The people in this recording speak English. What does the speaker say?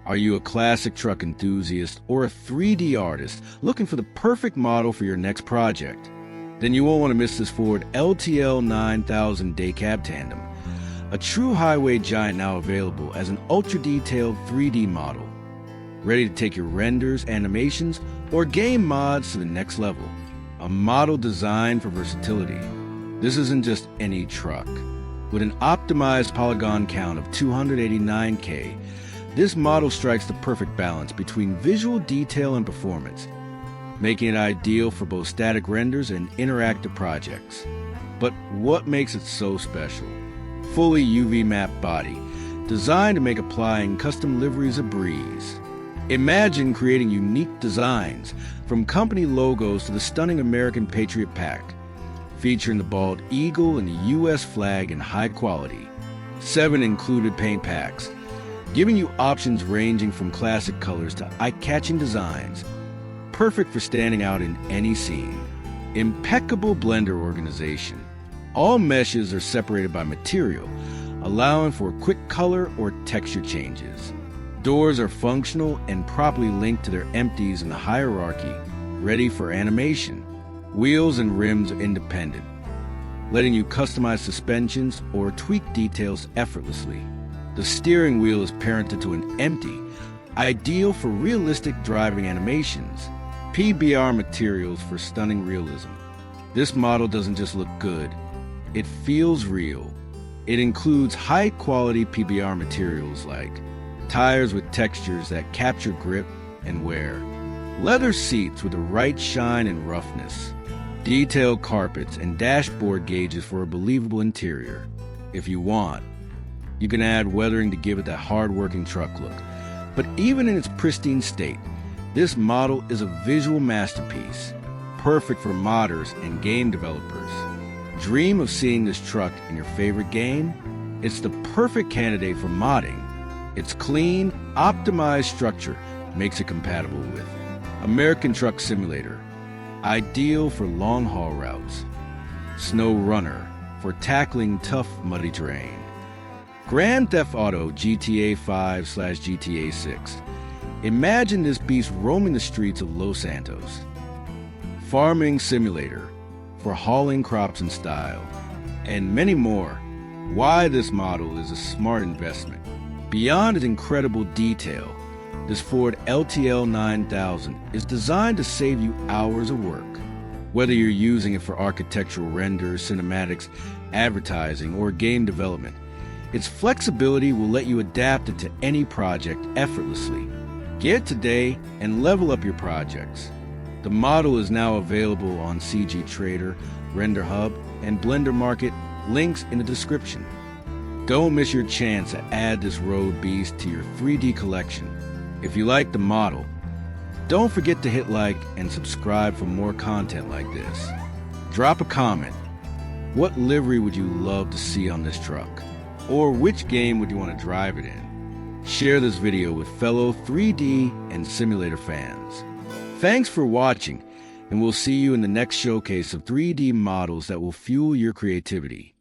Are you a classic truck enthusiast or a 3D artist looking for the perfect model for your next project? Then you won't want to miss this Ford LTL 9000 Day Cab Tandem, a true highway giant now available as an ultra-detailed 3D model. Ready to take your renders, animations, or game mods to the next level. A model designed for versatility. This isn't just any truck. With an optimized polygon count of 289K, this model strikes the perfect balance between visual detail and performance, making it ideal for both static renders and interactive projects. But what makes it so special? Fully UV mapped body, designed to make applying custom liveries a breeze. Imagine creating unique designs, from company logos to the stunning American Patriot pack, featuring the bald eagle and the U.S. flag in high quality. 7 included paint packs, giving you options ranging from classic colors to eye-catching designs, perfect for standing out in any scene. Impeccable blender organization. All meshes are separated by material, allowing for quick color or texture changes. Doors are functional and properly linked to their empties in the hierarchy, ready for animation. Wheels and rims are independent, letting you customize suspensions or tweak details effortlessly. The steering wheel is parented to an empty, ideal for realistic driving animations. PBR materials for stunning realism. This model doesn't just look good, it feels real. It includes high-quality PBR materials like tires with textures that capture grip and wear, leather seats with the right shine and roughness, detailed carpets and dashboard gauges for a believable interior. If you want, you can add weathering to give it that hard-working truck look. But even in its pristine state, this model is a visual masterpiece, perfect for modders and game developers. Dream of seeing this truck in your favorite game? It's the perfect candidate for modding. Its clean, optimized structure makes it compatible with American Truck Simulator, ideal for long-haul routes. SnowRunner, for tackling tough, muddy terrain. Grand Theft Auto GTA 5/GTA 6. Imagine this beast roaming the streets of Los Santos. Farming Simulator, for hauling crops in style. And many more. Why this model is a smart investment. Beyond its incredible detail, this Ford LTL 9000 is designed to save you hours of work. Whether you're using it for architectural renders, cinematics, advertising, or game development, its flexibility will let you adapt it to any project effortlessly. Get it today and level up your projects. The model is now available on CG Trader, Render Hub, and Blender Market, links in the description. Don't miss your chance to add this road beast to your 3D collection. If you like the model, don't forget to hit like and subscribe for more content like this. Drop a comment. What livery would you love to see on this truck? Or which game would you want to drive it in? Share this video with fellow 3D and simulator fans. Thanks for watching, and we'll see you in the next showcase of 3D models that will fuel your creativity.